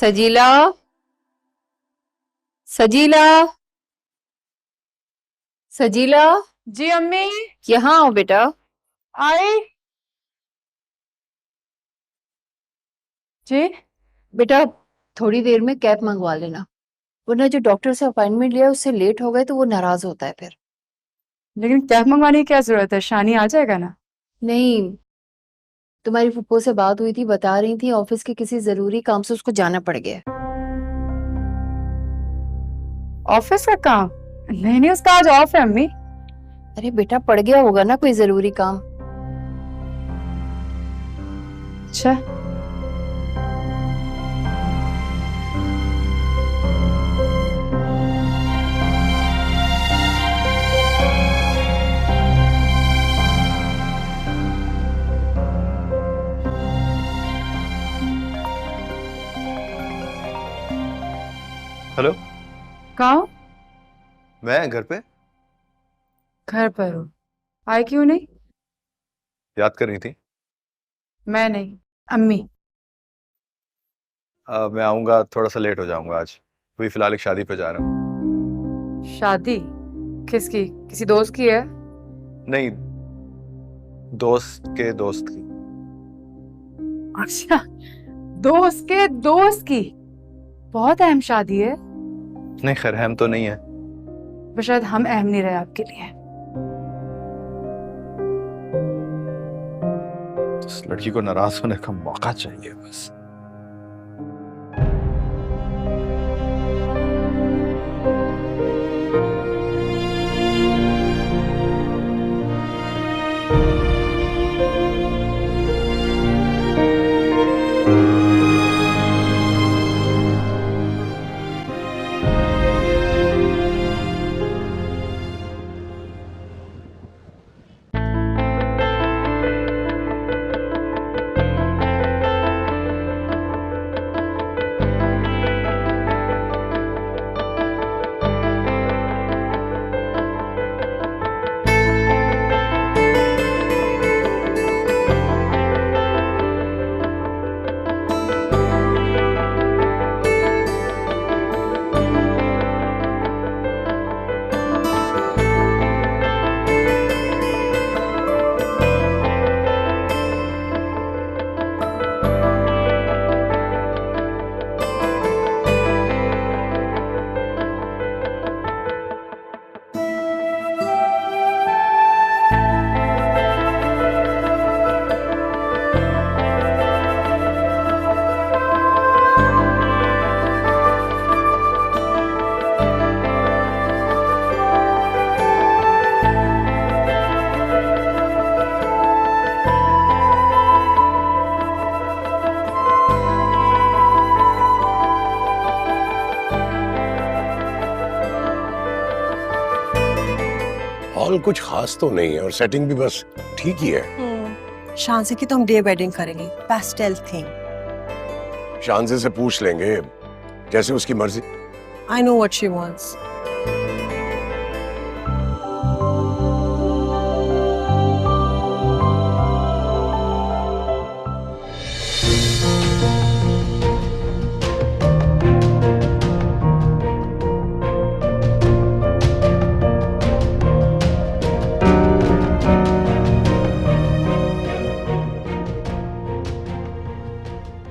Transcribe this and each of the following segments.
सजीला, सजीला, सजीला, जी अम्मी। यहाँ आओ बेटा। आई। जी बेटा थोड़ी देर में कैब मंगवा लेना, वरना जो डॉक्टर से अपॉइंटमेंट लिया उससे लेट हो गए तो वो नाराज होता है फिर। लेकिन कैब मंगवाने की क्या जरूरत है, शानी आ जाएगा ना। नहीं, तुम्हारी फुप्पो से बात हुई थी, बता रही थी ऑफिस के किसी जरूरी काम से उसको जाना पड़ गया। ऑफिस का काम? नहीं नहीं, उसका आज ऑफ है अम्मी। अरे बेटा पड़ गया होगा ना कोई जरूरी काम। अच्छा। हेलो। कहाँ हो? मैं घर पे। घर पर हो? आई क्यों नहीं? याद कर रही थी। मैं नहीं, अम्मी। मैं आऊंगा, थोड़ा सा लेट हो जाऊंगा आज। अभी फिलहाल एक शादी पे जा रहा हूँ। शादी? किसकी? किसी दोस्त की है? नहीं, दोस्त के दोस्त की। अच्छा, दोस्त के दोस्त की। बहुत अहम शादी है। नहीं खैर, अहम तो नहीं है। पर शायद हम अहम नहीं रहे आपके लिए। इस लड़की को नाराज होने का मौका चाहिए बस। हॉल कुछ खास तो नहीं है और सेटिंग भी बस ठीक ही है। शांति की तो हम डे वेडिंग करेंगे, पेस्टल थीम। शांति से पूछ लेंगे, जैसे उसकी मर्जी। I know what she wants.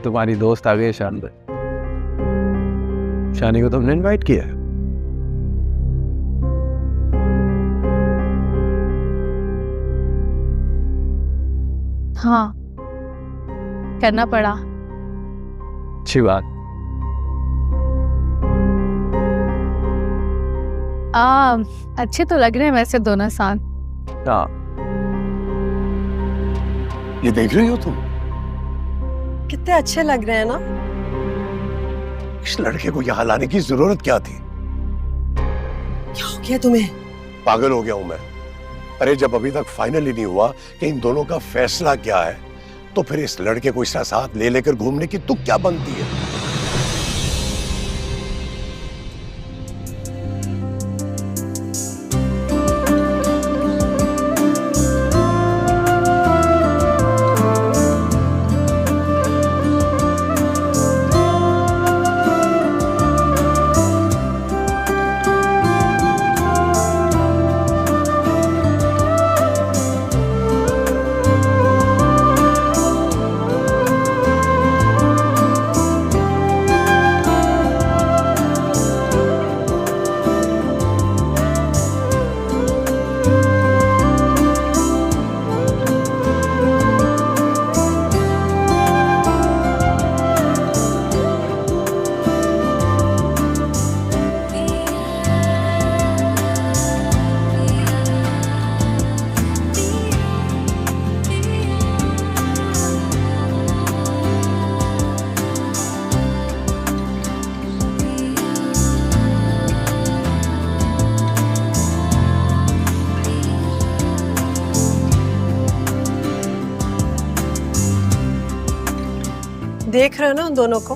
तुम्हारी दोस्त आ गई शान पे। शानी को तुमने इनवाइट किया है? हाँ, करना पड़ा। अच्छी बात। अच्छे तो लग रहे हैं वैसे दोनों साथ। हाँ। ये देख रही हो तुम? कितने अच्छे लग रहे हैं ना। इस लड़के को यहाँ लाने की जरूरत क्या थी? क्या हो गया तुम्हें? पागल हो गया हूं मैं। अरे जब अभी तक फाइनल ही नहीं हुआ कि इन दोनों का फैसला क्या है, तो फिर इस लड़के को इसका साथ ले लेकर घूमने की तुक क्या बनती है? देख रहे हो ना उन दोनों को,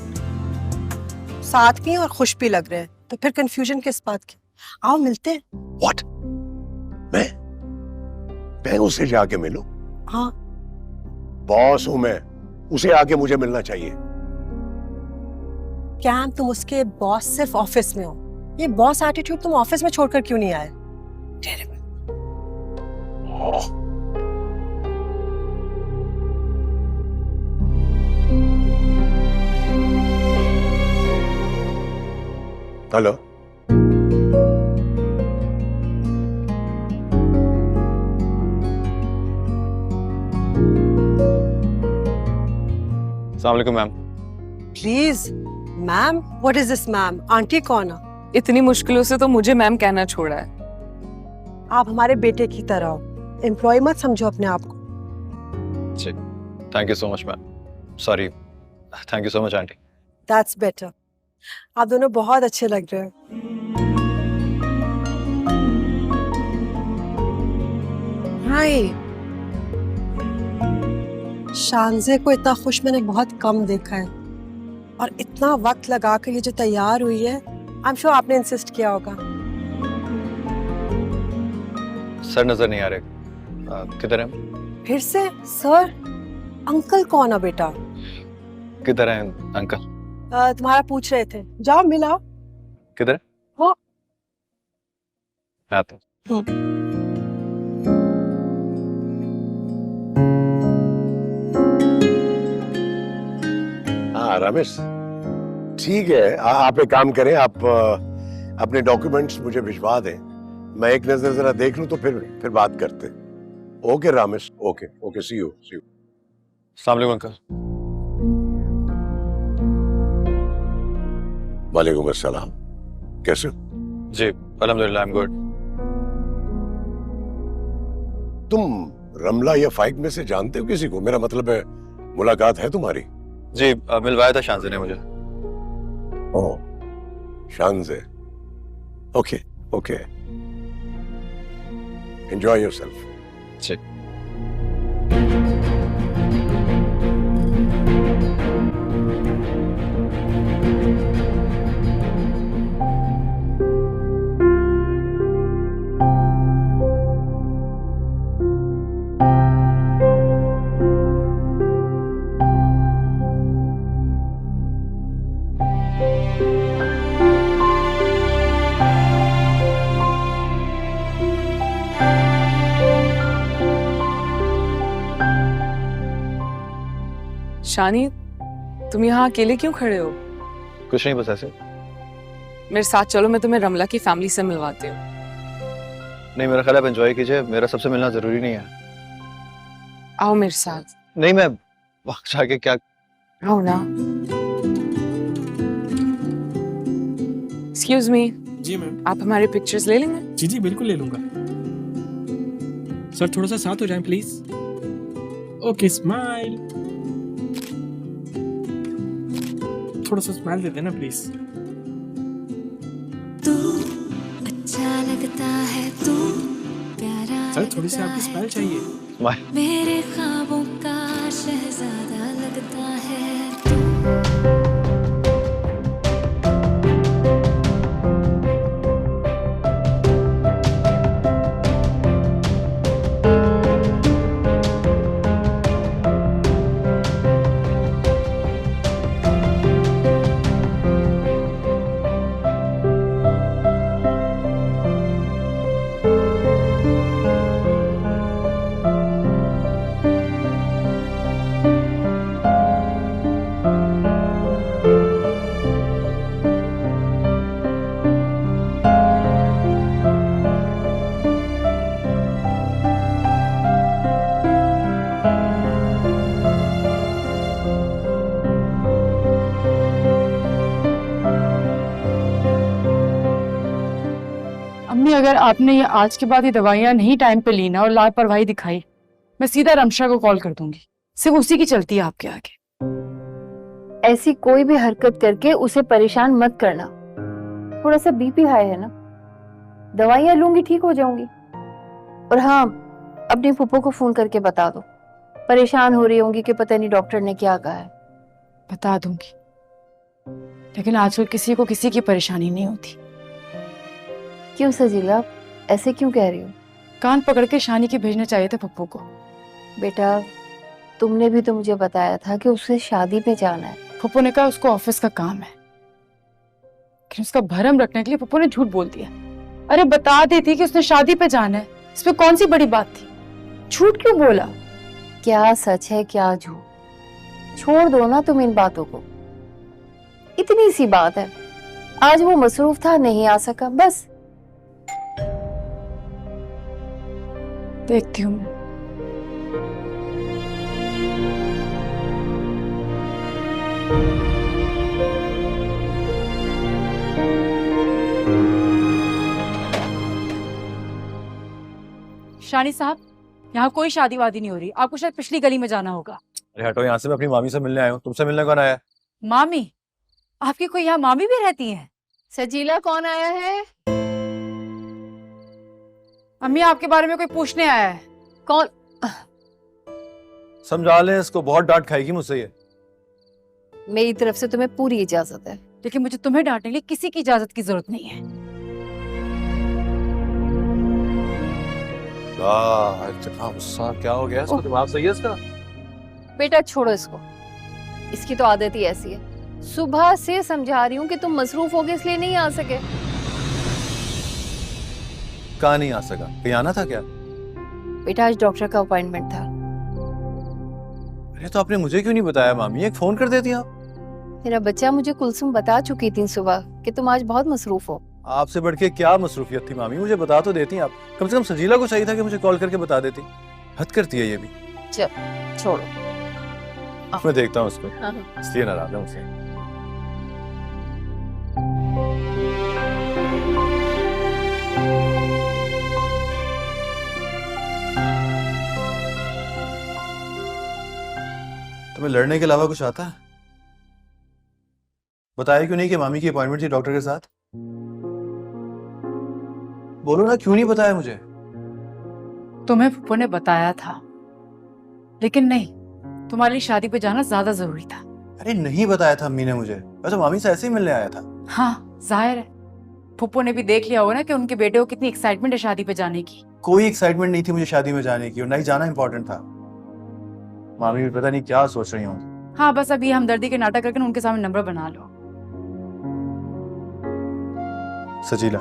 साथ भी और खुश भी लग रहे हैं, तो फिर कंफ्यूजन किस बात की? आओ मिलते हैं। व्हाट? मैं उससे जाके मिलूं? हाँ, बॉस हूं मैं, उसे आके मुझे मिलना चाहिए। क्या तुम उसके बॉस सिर्फ ऑफिस में हो? ये बॉस एटीट्यूड तुम ऑफिस में छोड़कर क्यों नहीं आए? Terrible. हेलो। अस्सलाम वालेकुम ma'am. Please ma'am, what is this ma'am? Aunty कौन है? इतनी मुश्किलों से तो मुझे मैम कहना छोड़ा है। आप हमारे बेटे की तरह हो, एम्प्लॉय मत समझो अपने आप को। जी, thank you so much ma'am. Sorry, thank you so much aunty. That's better. आप दोनों बहुत अच्छे लग रहे हो। हाय। शानजे को इतना खुश मैंने बहुत कम देखा है, और इतना वक्त लगाकर ये जो तैयार हुई है, आई एम श्योर आपने इंसिस्ट किया होगा। सर नजर नहीं आ रहे, किधर हैं? फिर से सर? अंकल कौन है बेटा? किधर हैं अंकल? तुम्हारा पूछ रहे थे, जाओ मिलाओ। किधर? वो। आते हैं। हाँ रमेश, ठीक है। आप एक काम करें, आप अपने डॉक्यूमेंट्स मुझे भिजवा दें, मैं एक नजर जरा देख लूं तो फिर बात करते। Okay Ramesh, okay okay, see you. अस्सलाम वालेकुम अंकल। वालेकुम अस्सलाम, कैसे हो? जी अल्हम्दुलिल्लाह, आई एम गुड। तुम रमला या फाइक में से जानते हो किसी को? मेरा मतलब है, मुलाकात है तुम्हारी? जी मिलवाया था शानजे ने मुझे। ओह, शानजे। Okay okay, enjoy yourself. जी। शानी, तुम यहाँ अकेले क्यों खड़े हो? कुछ नहीं, बस ऐसे। मेरे साथ चलो, मैं तुम्हें रमला की फैमिली से मिलवाती हूँ। नहीं, मेरा ख्याल है आप एंजॉय कीजिए, मेरा सबसे मिलना जरूरी नहीं है। आओ मेरे साथ। नहीं, मैं वहां जाके क्या? आओ ना। Excuse me. जी मैम। आप हमारे पिक्चर्स ले लेंगे? जी जी बिल्कुल ले लूंगा। सर थोड़ा सा साथ हो जाएं प्लीज। ओके स्माइल, थोड़ा सा स्माइल दे देना प्लीज। तू अच्छा लगता है, तू प्यारा सर थोड़ी सी आपकी स्माइल चाहिए। स्माइल। मेरे ख्वाबों का शहजादा लगता है तू। अम्मी, अगर आपने ये आज के बाद ये दवाइयाँ नहीं टाइम पे ली ना और लापरवाही दिखाई, मैं सीधा रमशा को कॉल कर दूंगी। सिर्फ उसी की चलती है आपके आगे। ऐसी कोई भी हरकत करके उसे परेशान मत करना। थोड़ा सा बीपी हाई है ना, दवाइयाँ लूंगी ठीक हो जाऊंगी। और हाँ, अपने फूफो को फोन करके बता दो, परेशान हो रही होंगी कि पता नहीं डॉक्टर ने क्या कहा है। बता दूंगी, लेकिन आजकल किसी को किसी की परेशानी नहीं होती। क्यों सजीला, आप ऐसे क्यों कह रही हो? कान पकड़ के शानी के भेजना चाहिए था पप्पू को। बेटा, तुमने भी तो मुझे बताया था कि उसे शादी पे जाना है। पप्पू ने कहा उसको ऑफिस का काम है, लेकिन उसका भरम रखने के लिए पप्पू ने झूठ बोल दिया। अरे बता देती कि उसने शादी पे जाना है, इसमें कौन सी बड़ी बात थी? झूठ क्यों बोला? क्या सच है क्या झूठ, छोड़ दो ना तुम इन बातों को। इतनी सी बात है, आज वो मसरूफ था, नहीं आ सका, बस। देखती हूँ मैं। शानी साहब, यहाँ कोई शादी वादी नहीं हो रही, आपको शायद पिछली गली में जाना होगा। अरे हटो यहाँ से, मैं अपनी मामी से मिलने आया हूँ। तुमसे मिलने कौन आया है? मामी? आपकी कोई यहाँ मामी भी रहती है? सजीला, कौन आया है? अम्मी, आपके बारे में कोई पूछने आया है। कौन? समझा ले इसको, बहुत डांट खाएगी मुझसे ये। मेरी तरफ से तुम्हें पूरी इजाजत है। लेकिन मुझे तुम्हें डांटने के लिए किसी की इजाजत की जरूरत नहीं है। इतना गुस्सा क्या हो गया इसको? दिमाग सही है इसका? बेटा छोड़ो इसको, इसकी तो आदत ही ऐसी है। सुबह से समझा रही हूँ कि तुम मसरूफ हो गए इसलिए नहीं आ सके। कहाँ नहीं आ सका? कहीं आना था क्या? बेटा, आज डॉक्टर का अपॉइंटमेंट था। अरे तो आपने मुझे क्यों नहीं बताया मामी? एक फोन कर देती आप। मेरा बच्चा, मुझे कुलसुम बता चुकी थी सुबह कि तुम आज बहुत मसरूफ हो। आपसे बढ़ के क्या मसरूफियत थी मामी? मुझे बता तो देती आप। कम से कम सजीला को चाहिए था कि मुझे कॉल करके बता देती। हद करती है ये भी। चल छोड़ो, मैं देखता हूँ उसको, हाँ। इसलिए नाराज है मुझसे। तुम्हें लड़ने के अलावा कुछ आता है? बताया क्यों नहीं कि मामी की अपॉइंटमेंट थी डॉक्टर के साथ? बोलो ना, क्यों नहीं बताया मुझे? तुम्हें पप्पू ने बताया था, लेकिन नहीं, तुम्हारी शादी पे जाना ज्यादा जरूरी था। अरे नहीं बताया था अम्मी ने मुझे, मैं तो मामी से ऐसे ही मिलने आया था। हाँ, जाहिर है पप्पू ने भी देख लिया होगा ना कि उनके बेटे को कितनी एक्साइटमेंट है शादी पे जाने की। कोई एक्साइटमेंट नहीं थी मुझे शादी में जाने की, और नहीं जाना इंपॉर्टेंट था। मामी भी पता नहीं क्या सोच रही होंगी। हाँ, बस अभी हमदर्दी के नाटक करके उनके सामने नंबर बना लो। सजीला,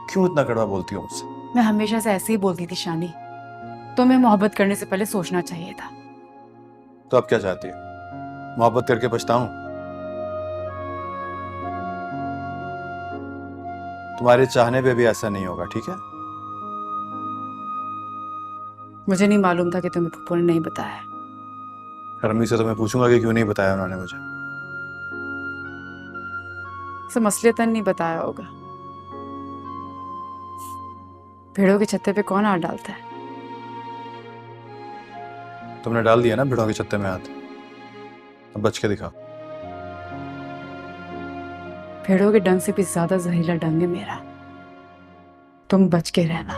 क्यों इतना कड़वा बोलती हो मुझसे? मैं हमेशा से ऐसे ही बोलती थी शानी, तुम्हें मोहब्बत करने से पहले सोचना चाहिए था। तो अब क्या चाहती है? मोहब्बत करके पछताऊं? तुम्हारे चाहने पे भी ऐसा नहीं होगा, ठीक है? मुझे नहीं मालूम था कि तुम्हें पप्पू ने नहीं बताया। अम्मी से तो मैं पूछूंगा कि क्यों नहीं बताया उन्होंने मुझे। उसे मसलियतन नहीं बताया होगा। भेड़ों के छत्ते पे कौन हाथ डालता है? तुमने डाल दिया ना भेड़ों के छत्ते में हाथ, अब बच के दिखाओ। भेड़ों के डंग से भी ज्यादा जहरीला डंग है मेरा, तुम बच के रहना।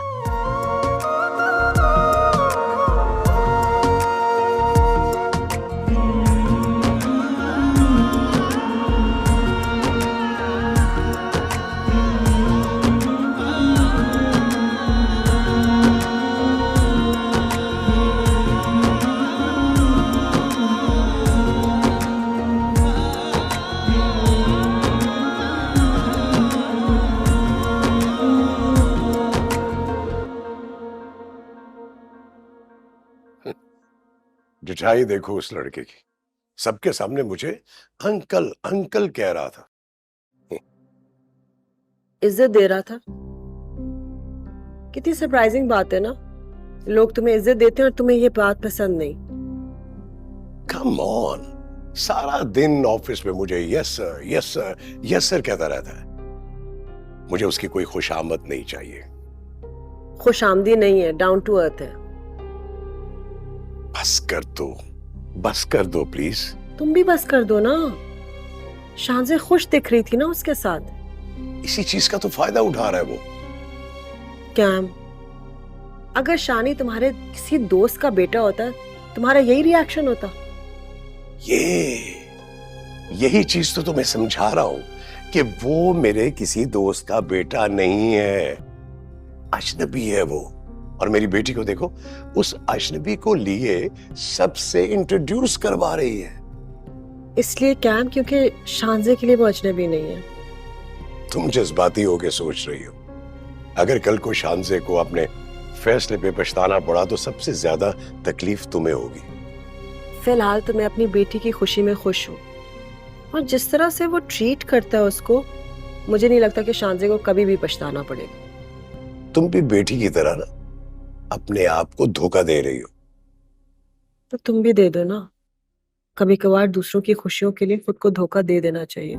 डिठाई देखो उस लड़के की, सबके सामने मुझे अंकल अंकल कह रहा था। इज्जत दे रहा था। कितनी सरप्राइजिंग बात है ना, लोग तुम्हें इज्जत देते हैं और तुम्हें ये बात पसंद नहीं। कम ऑन, सारा दिन ऑफिस में मुझे yes sir yes sir yes sir कहता रहता है। मुझे उसकी कोई खुशामद नहीं चाहिए। खुशामदी नहीं है, डाउन टू अर्थ है। बस कर दो प्लीज। तुम भी बस कर दो ना। शानज़े खुश दिख रही थी ना उसके साथ। इसी चीज का तो फायदा उठा रहा है वो। क्या अगर शानी तुम्हारे किसी दोस्त का बेटा होता, तुम्हारा यही रिएक्शन होता? ये यही चीज तो तुम्हें समझा रहा हूं कि वो मेरे किसी दोस्त का बेटा नहीं है, अजनबी है वो। और मेरी बेटी को देखो, उस अजनबी को लिए सबसे इंट्रोड्यूस करवा रही है। इसलिए कैम क्योंकि शानजे के लिए वो अजनबी नहीं है। तुम जज्बाती होके सोच रही हो। अगर कल को शानजे को अपने फैसले पे पछताना पड़ा तो सबसे ज्यादा तकलीफ तुम्हें होगी। फिलहाल तो मैं अपनी बेटी की खुशी में खुश हूँ, और जिस तरह से वो ट्रीट करता है उसको, मुझे नहीं लगता कि शानजे को कभी भी पछताना पड़ेगा। तुम भी बेटी की तरह ना अपने आप को धोखा दे रही हो। तो तुम भी दे दो ना। कभी कभार दूसरों की खुशियों के लिए खुद को धोखा दे देना चाहिए।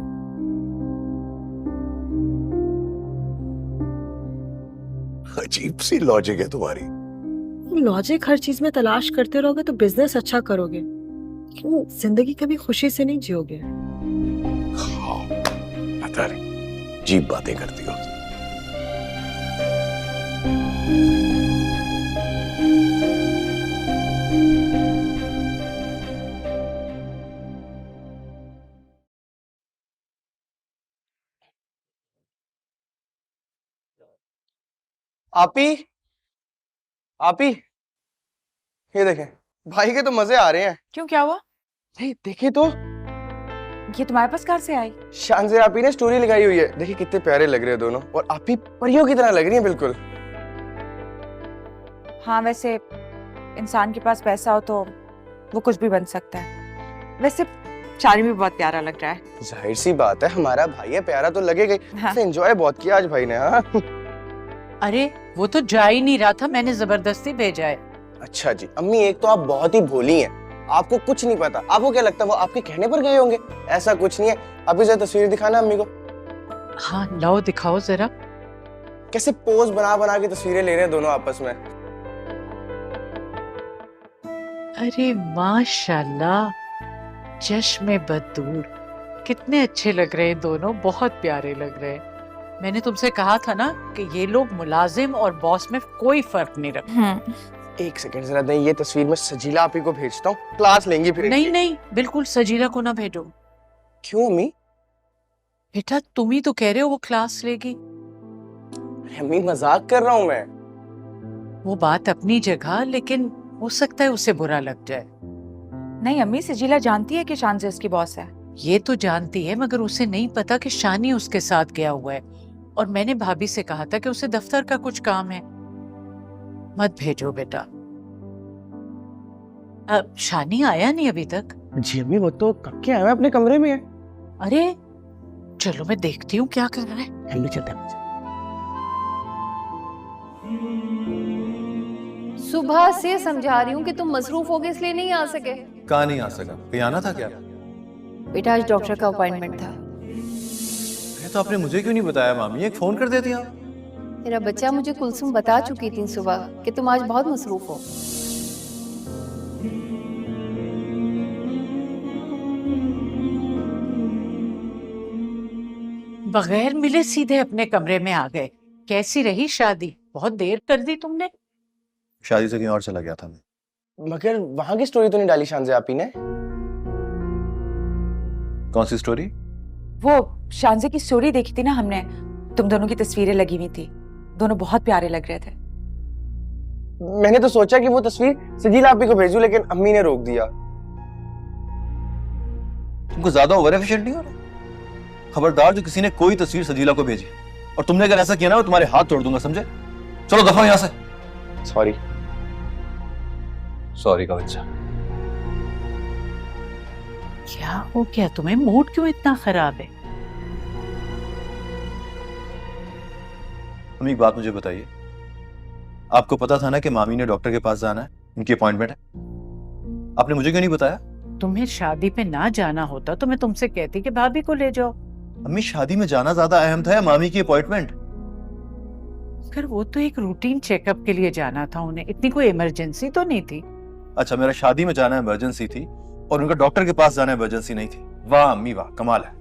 अजीब सी लॉजिक है तुम्हारी। लॉजिक हर चीज में तलाश करते रहोगे तो बिजनेस अच्छा करोगे, लेकिन जिंदगी कभी खुशी से नहीं जियोगे। हाँ, पता नहीं, अजीब बातें करती हो। आपी, आपी, ये देखें, भाई के तो मजे आ रहे हैं। क्यों, क्या हुआ? नहीं देखे तो, ये तुम्हारे पास कार से आई? शान से आपी ने स्टोरी लगाई हुई है। देखिए कितने प्यारे लग रहे हैं दोनों, और आपी परियों की तरह लग रही है बिल्कुल। हाँ, वैसे इंसान के पास पैसा हो तो वो कुछ भी बन सकता है। वैसे शानी भी बहुत प्यारा लग रहा है। जाहिर सी बात है, हमारा भाई है, प्यारा तो लगेगा ही। हाँ। एंजॉय बहुत किया आज भाई ने। हाँ अरे वो तो जा ही नहीं रहा था, मैंने जबरदस्ती भेजा है। अच्छा जी। अम्मी, एक तो आप बहुत ही भोली हैं, आपको कुछ नहीं पता। आपको क्या लगता है वो आपके कहने पर गए होंगे? ऐसा कुछ नहीं है। आप इसे तस्वीर दिखाना अम्मी को। हाँ लाओ, दिखाओ जरा। कैसे पोज बना बना के तस्वीरें ले रहे हैं दोनों आपस में। अरे माशाल्लाह, चश्मे बदूर, कितने अच्छे लग रहे हैं दोनों, बहुत प्यारे लग रहे हैं। मैंने तुमसे कहा था ना कि ये लोग मुलाजिम और बॉस में कोई फर्क नहीं रखते। एक सेकंड जरा दें, ये तस्वीर मैं सजीला आपी को भेजता हूँ, क्लास लेंगी फिर। नहीं नहीं, बिल्कुल सजीला को ना भेजो। क्यों अम्मी? बेटा तुम ही तो कह रहे हो वो क्लास लेगी। अम्मी मजाक कर रहा हूँ मैं। वो बात अपनी जगह, लेकिन हो सकता है उसे बुरा लग जाए। नहीं अम्मी, सजीला जानती है कि शानजे उसकी बॉस है। ये तो जानती है, मगर उसे नहीं पता कि शानी उसके साथ गया हुआ है। और मैंने भाभी से कहा था कि उसे दफ्तर का कुछ काम है। मत भेजो बेटा। अब शानी आया नहीं अभी तक? जी अम्मी, वो तो कब के आया है, अपने कमरे में है। अरे चलो मैं देखती हूँ क्या कर रहा है। हम चलते हैं। सुबह से समझा रही हूँ कि तुम मसरूफ हो गए इसलिए नहीं आ सके। कहाँ नहीं आ सका? कहीं आना था क्या? बेटा आज डॉक्टर का अपॉइंटमेंट था। ये तो आपने मुझे क्यों नहीं बताया मामी? एक फोन कर देती आप। मेरा बच्चा, मुझे कुलसुम बता चुकी थी सुबह कि तुम आज बहुत मसरूफ हो। बगैर मिले सीधे अपने कमरे में आ गए। कैसी रही शादी? बहुत देर कर दी तुमने। शादी से कहीं और चला गया था मैं। मगर वहां की स्टोरी तो नहीं डाली शानजे आपी ने? कौन सी स्टोरी? वो शानजे की स्टोरी देखी थी ना हमने, तुम दोनों की तस्वीरें लगी हुई थी, दोनों बहुत प्यारे लग रहे थे। मैंने तो सोचा कि वो तस्वीर सजीला आपी को भेजूं, लेकिन अम्मी ने रोक दिया। तुमको ज्यादा ओवर एफिशिएंट नहीं हो रहा? खबरदार जो किसी ने कोई तस्वीर सजीला को भेजी और तुमने अगर ऐसा किया ना, वो तुम्हारे हाथ तोड़ दूंगा, समझे? चलो दफा हो यहाँ से। सॉरी। सॉरी का बच्चा। क्या हो गया तुम्हें? मूड क्यों इतना खराब है? तुम एक बात मुझे बताइए, आपको पता था ना कि मामी ने डॉक्टर के पास जाना है, उनकी अपॉइंटमेंट है? आपने मुझे क्यों नहीं बताया? तुम्हें शादी पे ना जाना होता तो मैं तुमसे कहती कि भाभी को ले जाओ। अम्मी, शादी में जाना ज्यादा अहम था या मामी की अपॉइंटमेंट? फिर वो तो एक रूटीन चेकअप के लिए जाना था उन्हें, इतनी कोई इमरजेंसी तो नहीं थी। अच्छा, मेरा शादी में जाना इमरजेंसी थी और उनका डॉक्टर के पास जाना इमरजेंसी नहीं थी। वाह अम्मी वाह, कमाल है।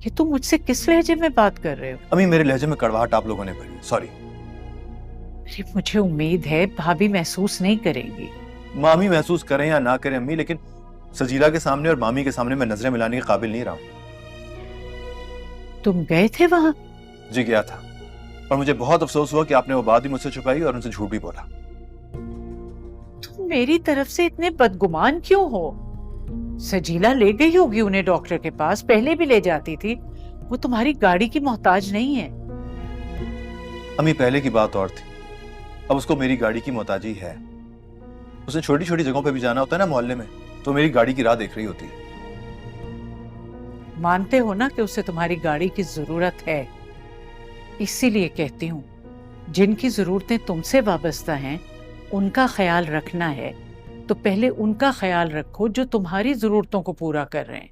ये तुम मुझसे किस लहजे में बात कर रहे हो? अम्मी, मेरे लहजे में कड़वाहट आप लोगों ने भरी, सॉरी। अरे मुझे उम्मीद है भाभी महसूस नहीं करेंगी। मामी महसूस करें या ना करें अम्मी, लेकिन सजीला के सामने और मामी के सामने मैं नजरें मिलाने के काबिल नहीं रहा हूं। तुम गए थे वहां? जी गया था, और मुझे बहुत अफसोस हुआ कि आपने वो बात भी मुझसे छुपाई और उनसे झूठ भी बोला। तुम मेरी तरफ से इतने बदगुमान क्यों हो? सजीला ले गई होगी उन्हें डॉक्टर के पास, पहले भी ले जाती थी। वो तुम्हारी गाड़ी की मोहताज नहीं है। अम्मी पहले की बात और थी, अब उसको मेरी गाड़ी की मोहताजी है। उसे छोटी छोटी जगहों पे भी जाना होता है ना मोहल्ले में, तो मेरी गाड़ी की राह देख रही होती है। मानते हो ना कि उसे तुम्हारी गाड़ी की जरूरत है। इसीलिए कहती हूँ, जिनकी जरूरतें तुमसे वाबस्ता हैं उनका ख्याल रखना है तो पहले उनका ख्याल रखो जो तुम्हारी जरूरतों को पूरा कर रहे हैं।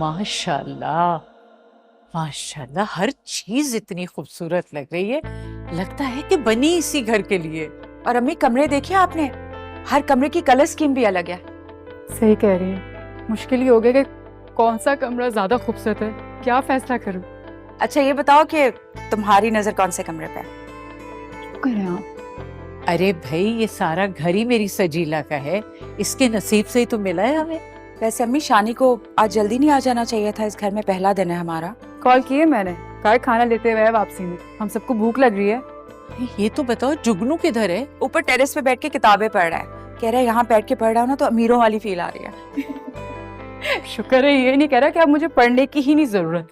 माशाल्लाह, माशाल्लाह, हर चीज इतनी खूबसूरत लग रही है। लगता है कि बनी इसी घर के लिए। और अम्मी कमरे देखे आपने? हर कमरे की कलर स्कीम भी अलग है। सही कह रही है। मुश्किल ही हो गया कि कौन सा कमरा ज्यादा खूबसूरत है, क्या फैसला करूं। अच्छा ये बताओ कि तुम्हारी नजर कौन से कमरे पे है? करें आप? अरे भाई, ये सारा घर ही मेरी सजीला का है। इसके नसीब से ही तो मिला है हमें। वैसे अम्मी शानी को आज जल्दी नहीं आ जाना चाहिए था, इस घर में पहला दिन है हमारा। कॉल किए मैंने, कहा खाना लेते हुए वापसी में, हम सबको भूख लग रही है। ये तो बताओ जुगनू किधर है? ऊपर टेरेस पे बैठ के किताबें पढ़ रहा है। कह रहा है यहाँ बैठ के पढ़ रहा हूँ ना तो अमीरों वाली फील आ रही है। शुक्र है ये नहीं कह रहा कि अब मुझे पढ़ने की ही नहीं जरूरत।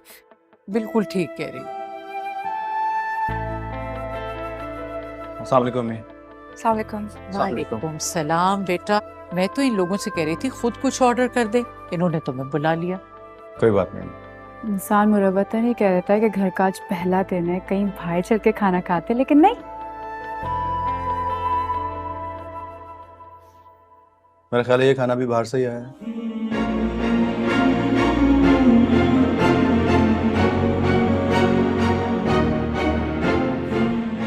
बिल्कुल ठीक कह रही। अस्सलाम वालेकुम अम्मी। अस्सलाम वालेकुम। वालेकुम सलाम बेटा। मैं तो इन लोगों से कह रही थी खुद कुछ ऑर्डर कर दे, इन्होंने तुम्हें बुला लिया। कोई बात नहीं। इंसान मुरब्बतन ही कह देता है कि घर का आज पहला दिन है, कहीं बाहर चल के खाना खाते, लेकिन नहीं। मेरा ख्याल है ये खाना भी बाहर से ही आया है।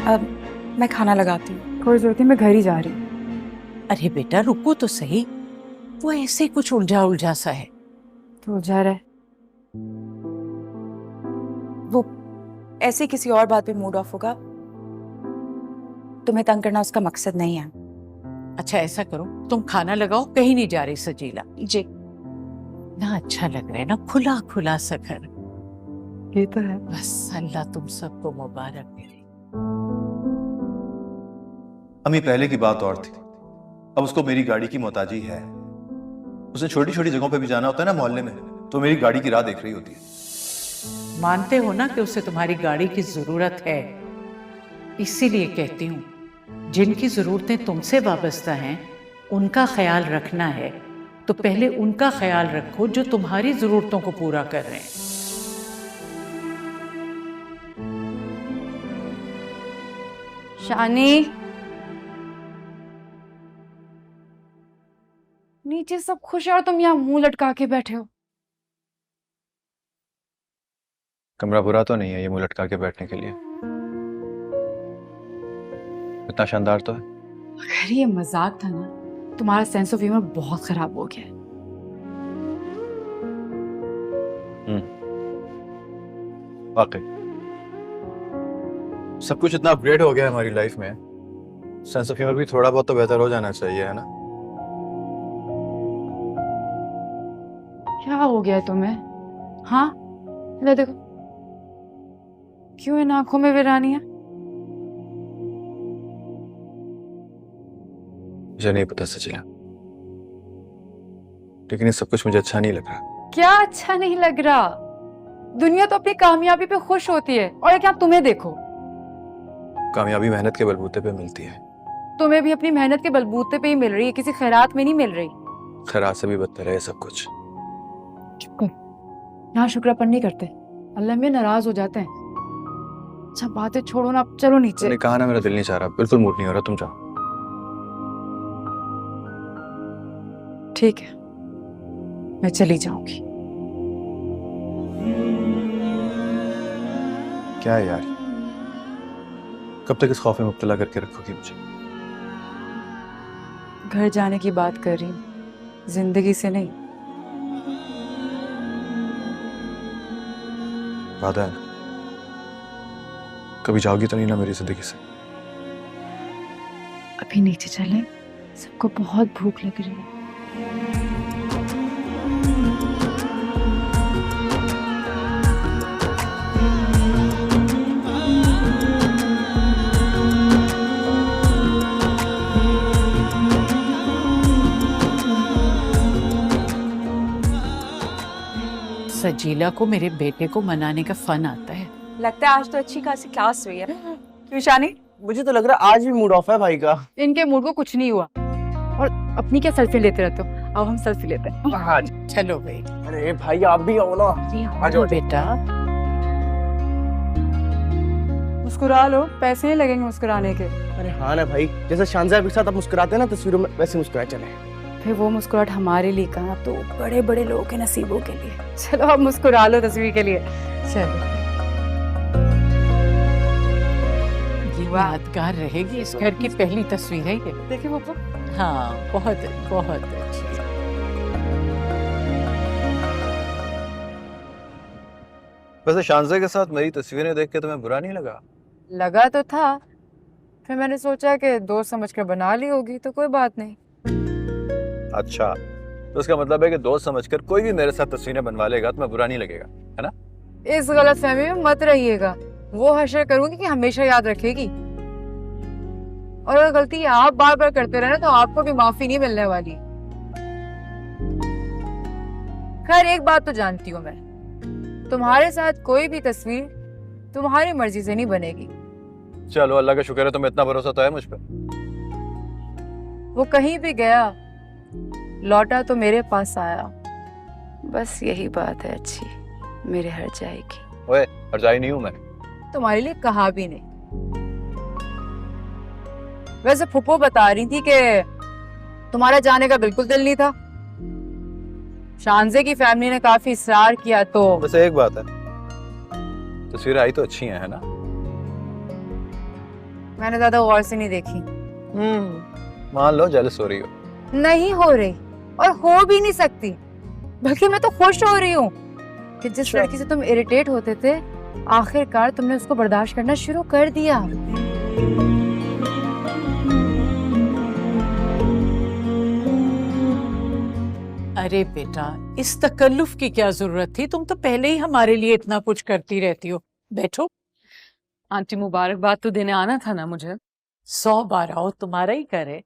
अब मैं खाना लगाती हूँ। कोई जरूरत नहीं, मैं घर ही जा रही हूँ। अरे बेटा रुको तो सही, वो ऐसे कुछ उलझा उलझा सा है। तो जा रहा है वो ऐसे किसी और बात पे मूड ऑफ होगा। तुम्हें तंग करना उसका मकसद नहीं है। अच्छा ऐसा करो, तुम खाना लगाओ, कहीं नहीं जा रही सजीला। जी ना अच्छा लग रहा है ना, खुला खुला सा घर। ये तो है। बस अल्लाह तुम सबको मुबारक करे। अम्मी पहले की बात और थी, अब उसको मेरी गाड़ी की मोहताजी है। उसे छोटी छोटी जगहों पे भी जाना होता है ना मोहल्ले में, तो मेरी गाड़ी की राह देख रही होती है। मानते हो ना कि उसे तुम्हारी गाड़ी की जरूरत है। इसीलिए कहती हूँ, जिनकी जरूरतें तुमसे वाबस्ता हैं उनका ख्याल रखना है तो पहले उनका ख्याल रखो जो तुम्हारी जरूरतों को पूरा कर रहे हैं। शानी, नीचे सब खुश है और तुम यहाँ मुंह लटका के बैठे हो। कमरा बुरा तो नहीं है ये मुंह लटका के बैठने के लिए, इतना शानदार तो है। अगर ये मजाक था ना, तुम्हारा सेंस ऑफ ह्यूमर बहुत खराब हो गया है। वाकई सब कुछ इतना अपग्रेड हो गया है हमारी लाइफ में, सेंस ऑफ ह्यूमर भी थोड़ा बहुत तो बेहतर हो जाना चाहिए, है ना? क्या हो गया है तुम्हें? हाँ, ले देखो, क्यों इन आंखों में वीरानी है? मुझे नहीं पता सचिला, लेकिन ये सब कुछ मुझे अच्छा नहीं लग रहा। क्या अच्छा नहीं लग रहा? दुनिया तो अपनी कामयाबी पे खुश होती है, और क्या तुम्हें देखो, कामयाबी मेहनत के बलबूते पे मिलती है। तुम्हें भी अपनी मेहनत के बलबूते पे ही मिल रही है, किसी खैरात में नहीं मिल रही। खैरात से भी बदतर है सब कुछ। चुप कर, यहाँ शुक्रापन नहीं करते, अल्लाह में नाराज हो जाते हैं। अच्छा बातें छोड़ो ना, अब चलो नीचे। मैंने कहा ना मेरा दिल नहीं चाह रहा, बिल्कुल मूड नहीं हो रहा, तुम जाओ। ठीक है, मैं चली जाऊंगी। क्या है यार, कब तक इस खौफ में मुब्तला करके रखोगी मुझे? घर जाने की बात कर रही हूँ, जिंदगी से नहीं। वादा है ना, कभी जाओगी तो नहीं ना मेरी जिंदगी से? अभी नीचे चले, सबको बहुत भूख लग रही है। सजीला को मेरे बेटे को मनाने का फन आता है। लगता है आज तो अच्छी खासी क्लास हुई है। क्यों शानी? मुझे तो लग रहा है आज भी मूड ऑफ है भाई का। इनके मूड को कुछ नहीं हुआ, और अपनी क्या सेल्फी लेते रहते हो? अब हम सेल्फी लेते हैं। हाँ चलो भाई। अरे भाई आप भी आओ ना। आ जाओ बेटा। मुस्कुरा लो, पैसे नहीं लगेंगे मुस्कुराने के। अरे हाँ ना भाई, जैसे शानजा के साथ आप मुस्कुराते हैं ना तस्वीरों में, वैसे मुस्कुराए चले। फिर वो मुस्कुराहट हमारे लिए कहाँ, तो बड़े बड़े लोगों के नसीबों के लिए। चलो अब मुस्कुरा लो तस्वीर के लिए। चलो, ये यादगार रहेगी, इस घर की पहली तस्वीर है ये। देखिए पापा। हाँ बहुत अच्छी। वैसे शानज़ा के साथ मेरी तस्वीरें देख के तुम्हें बुरा नहीं लगा? लगा तो था, फिर मैंने सोचा कि दोस्त समझ कर बना ली होगी, तो कोई बात नहीं। अच्छा, तो इसका मतलब है कि दोस्त समझकर कोई भी मेरे साथ तस्वीरें बनवा लेगा तो मैं बुरा नहीं लगेगा, है ना? इस गलतफहमी में मत रहिएगा, वो हशर करूंगी कि हमेशा याद रखेगी, और अगर गलती आप बार बार करते रहे तो आपको भी माफी नहीं मिलने वाली। खैर एक बात तो जानती हूँ मैं, तुम्हारे साथ कोई भी तस्वीर तुम्हारी मर्जी से नहीं बनेगी। चलो अल्लाह का शुक्र है तुम्हें इतना भरोसा तो है मुझ पर। वो कहीं भी गया लौटा तो मेरे पास आया, बस यही बात है अच्छी मेरे हर जाएगी। ओए हरजाई नहीं हूं मैं। तुम्हारे लिए कहा भी नहीं। वैसे फुप्पो बता रही थी कि तुम्हारा जाने का बिल्कुल दिल नहीं था, शानजे की फैमिली ने काफी इसरार किया, तो वैसे एक बात है, तस्वीरें आई तो अच्छी हैं, है ना? मैंने ज्यादा गौर से नहीं देखी। मान लो जेलस हो रही हो। नहीं हो रही, और हो भी नहीं सकती, बल्कि मैं तो खुश हो रही हूँ कि जिस लड़की से तुम इरिटेट होते थे, आखिरकार तुमने उसको बर्दाश्त करना शुरू कर दिया। अरे बेटा, इस तकल्लुफ की क्या जरूरत थी? तुम तो पहले ही हमारे लिए इतना कुछ करती रहती हो। बैठो। आंटी मुबारकबाद तो देने आना था ना मुझे। 100 बार आओ, तुम्हारा ही करे।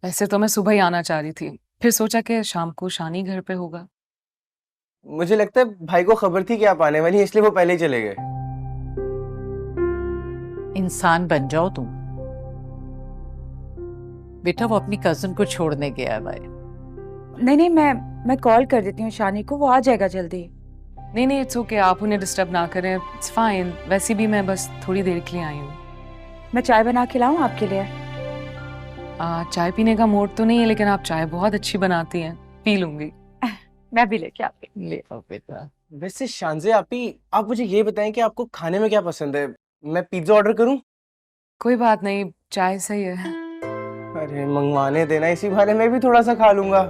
वैसे तो मैं सुबह ही आना चाह रही थी, फिर सोचा कि शाम को शानी घर पे होगा। मुझे लगता है भाई को खबर थी कि आप आने वाली हैं, इसलिए वो पहले ही चले गए। इंसान बन जाओ तुम। बेटा वो अपनी कजिन को छोड़ने गया है भाई। नहीं, मैं कॉल कर देती हूँ शानी को, वो आ जाएगा जल्दी। नहीं इट्स ओके, आप उन्हें डिस्टर्ब ना करें, इट्स फाइन। वैसे भी मैं बस थोड़ी देर के लिए आई हूँ। मैं चाय बना के लाऊं आपके लिए? चाय पीने का मूड तो नहीं है, लेकिन आप चाय बहुत अच्छी बनाती हैं, पी लूंगी। मैं भी लेके आती हूँ। ले आओ बेटा। वैसे शानजे आप मुझे ये बताएं कि आपको खाने में क्या पसंद है? मैं पिज्जा ऑर्डर करूं? कोई बात नहीं, चाय सही है। अरे मंगवाने देना, इसी बहाने मैं भी थोड़ा सा खा लूंगा।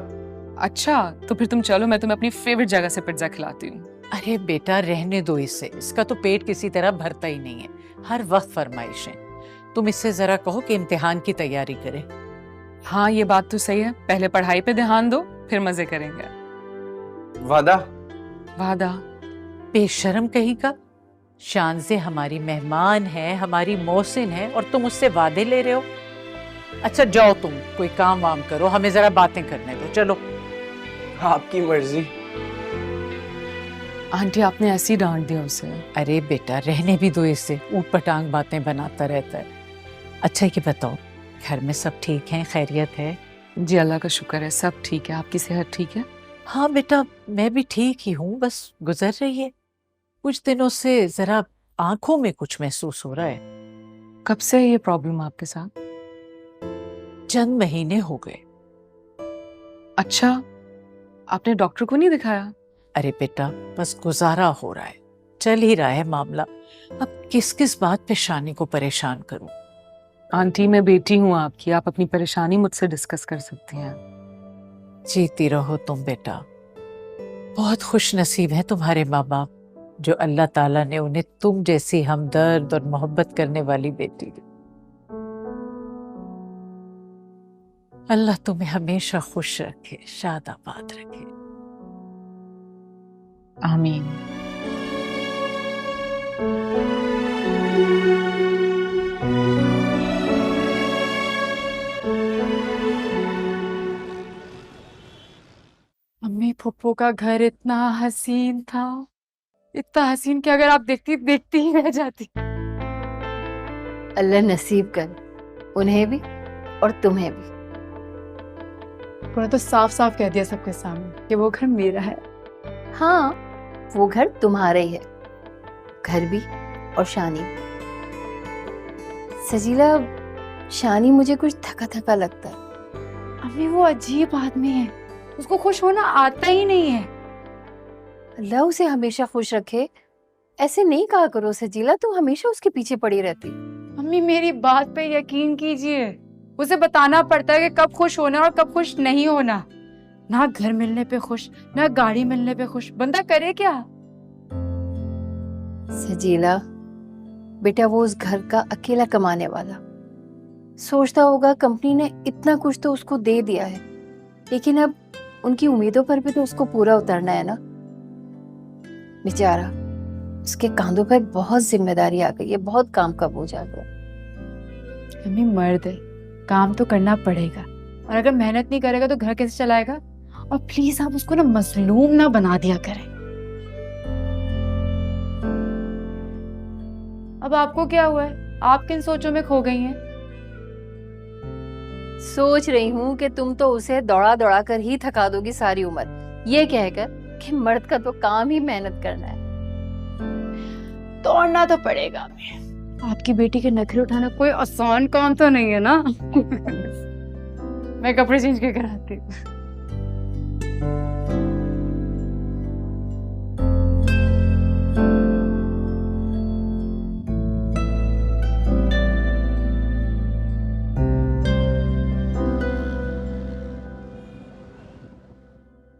अच्छा तो फिर तुम चलो, मैं तुम्हें अपनी फेवरेट जगह से पिज्जा खिलाती हूँ। अरे बेटा रहने दो इसे, इसका तो पेट किसी तरह भरता ही नहीं है, हर वक्त फरमाइशें। तुम इससे जरा कहो कि इम्तिहान की तैयारी करे। हाँ ये बात तो सही है, पहले पढ़ाई पे ध्यान दो, फिर मजे करेंगे। वादा? वादा? बेशर्म कहीं का। शानजे हमारी मेहमान है, हमारी मोहसिन है, और तुम उससे वादे ले रहे हो। अच्छा जाओ तुम कोई काम वाम करो, हमें जरा बातें करने दो। चलो आपकी मर्जी। आंटी आपने ऐसी डांट दिया उसे। अरे बेटा रहने भी दो इसे, ऊट पटांग बातें बनाता रहता है। अच्छा कि बताओ घर में सब ठीक हैं, खैरियत है? जी अल्लाह का शुक्र है, सब ठीक है। आपकी सेहत ठीक है? हाँ बेटा मैं भी ठीक ही हूँ, बस गुजर रही है। कुछ दिनों से जरा आंखों में कुछ महसूस हो रहा है। कब से है ये प्रॉब्लम आपके साथ? चंद महीने हो गए। अच्छा, आपने डॉक्टर को नहीं दिखाया? अरे बेटा बस गुजारा हो रहा है, चल ही रहा है मामला। अब किस किस बात पे शानी को परेशान करूं? आंटी मैं बेटी हूँ आपकी, आप अपनी परेशानी मुझसे डिस्कस कर सकती हैं। जीती रहो तुम बेटा। बहुत खुश नसीब है तुम्हारे माँ बाप, जो अल्लाह ताला ने उन्हें तुम जैसी हमदर्द और मोहब्बत करने वाली बेटी दी। अल्लाह तुम्हें हमेशा खुश रखे, शाद आबाद रखे। आमीन। मम्मी फुप्पो का घर इतना हसीन था, इतना हसीन कि अगर आप देखती देखती ही रह जाती। अल्लाह नसीब कर उन्हें भी और तुम्हें भी। उन्होंने तो साफ साफ कह दिया सबके सामने कि वो घर मेरा है। हाँ, वो घर तुम्हारा ही है, घर भी और शानी भी। सजीला, शानी मुझे कुछ थका थका लगता है। अम्मी वो अजीब आदमी है, उसको खुश होना आता ही नहीं है। अल्लाह उसे हमेशा खुश रखे। ऐसे नहीं कहा करो सजीला, तुम हमेशा उसके पीछे पड़ी रहती। अम्मी मेरी बात पे यकीन कीजिए, उसे बताना पड़ता है कि कब खुश होना और कब खुश नहीं होना। ना घर मिलने पे खुश, ना गाड़ी मिलने पे खुश, बंदा करे क्या? सजीला बेटा, वो उस घर का अकेला कमाने वाला सोचता होगा कंपनी ने इतना कुछ तो उसको दे दिया है, लेकिन अब उनकी उम्मीदों पर भी तो उसको पूरा उतरना है ना। बेचारा, उसके कांधों पर बहुत जिम्मेदारी आ गई है, बहुत काम का बोझ आ गया। अम्मी मर्द है, काम तो करना पड़ेगा, और अगर मेहनत नहीं करेगा तो घर कैसे चलाएगा? और प्लीज आप उसको ना मजलूम ना बना दिया करें। अब आपको क्या हुआ है? आप किन सोचों में खो गई हैं? सोच रही हूँ कि तुम तो उसे दौड़ा दौड़ा कर ही थका दोगी सारी उम्र, ये कहकर कि मर्द का तो काम ही मेहनत करना है। दौड़ना तो पड़ेगा हमें। आपकी बेटी के नखरे उठाना कोई आसान काम तो नहीं है ना। मैं कपड़े चेंज करके आती हूँ।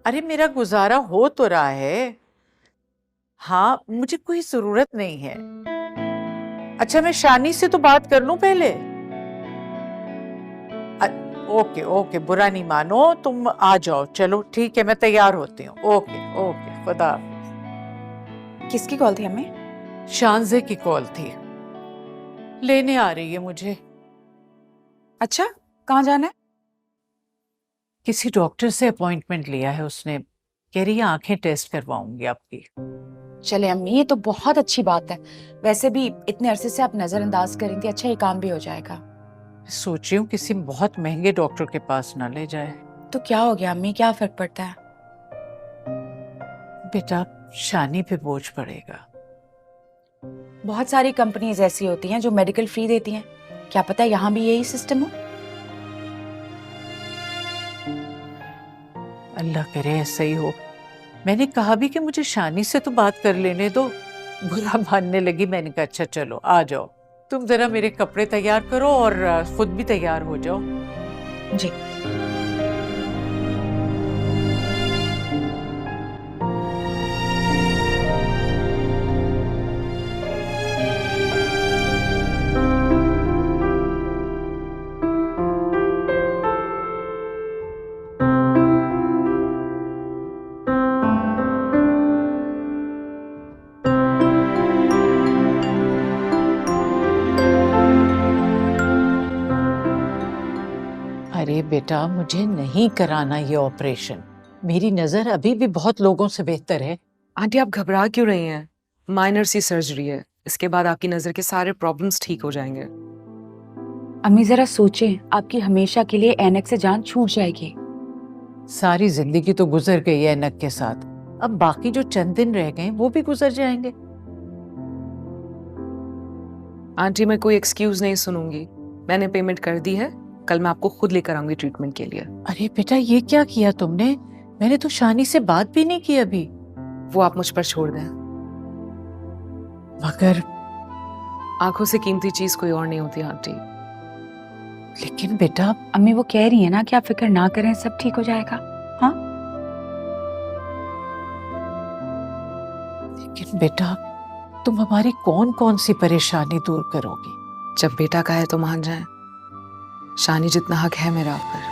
अरे मेरा गुजारा हो तो रहा है। हाँ मुझे कोई जरूरत नहीं है। अच्छा मैं शानी से तो बात कर लूं पहले। ओके ओके, बुरा नहीं मानो, तुम आ जाओ। चलो ठीक है, मैं तैयार होती हूँ। ओके ओके, खुदा। किसकी कॉल थी हमें? शानजे की कॉल थी, लेने आ रही है मुझे। अच्छा, कहाँ जाना है? किसी डॉक्टर से अपॉइंटमेंट लिया है उसने, कह रही है आंखें टेस्ट करवाऊंगी आपकी। चले अम्मी, ये तो बहुत अच्छी बात है। वैसे भी इतने अरसे से आप नजरअंदाज कर रही थी, अच्छा ये काम भी हो जाएगा। सोच रही हूँ किसी बहुत महंगे डॉक्टर के पास ना ले जाए। तो क्या हो गया अम्मी, क्या फर्क पड़ता है? बेटा शानी पे बोझ पड़ेगा। बहुत सारी कंपनीज ऐसी होती हैं जो मेडिकल फ्री देती हैं, क्या पता यहाँ भी यही सिस्टम हो। अल्लाह करे ऐसा ही हो। मैंने कहा भी कि मुझे शानी से तो बात कर लेने दो, बुरा मानने लगी। मैंने कहा अच्छा चलो आ जाओ, तुम जरा मेरे कपड़े तैयार करो और खुद भी तैयार हो जाओ। जी। अरे बेटा मुझे नहीं कराना ये ऑपरेशन, मेरी नजर अभी भी बहुत लोगों से बेहतर है। आंटी आप घबरा क्यों रही हैं? माइनर सी सर्जरी है, इसके बाद आपकी नजर के सारे प्रॉब्लम्स ठीक हो जाएंगे। अम्मी जरा सोचें, आपकी हमेशा के लिए ऐनक से जान छूट जाएगी। सारी जिंदगी तो गुजर गई है ऐनक के साथ, अब बाकी जो चंद दिन रह गए वो भी गुजर जाएंगे। आंटी मैं कोई एक्सक्यूज नहीं सुनूंगी, मैंने पेमेंट कर दी है, कल मैं आपको खुद लेकर आऊंगी ट्रीटमेंट के लिए। अरे बेटा ये क्या किया तुमने? मैंने तो शानी से बात भी नहीं की अभी। वो आप मुझ पर छोड़ दें, मगर आंखों से कीमती चीज कोई और नहीं होती आंटी। लेकिन बेटा अम्मी वो कह रही है ना कि आप फिक्र ना करें, सब ठीक हो जाएगा। हाँ लेकिन बेटा तुम हमारी कौन कौन सी परेशानी दूर करोगी? जब बेटा का है तो मान जाए, शानी जितना हक है मेरा आप पर।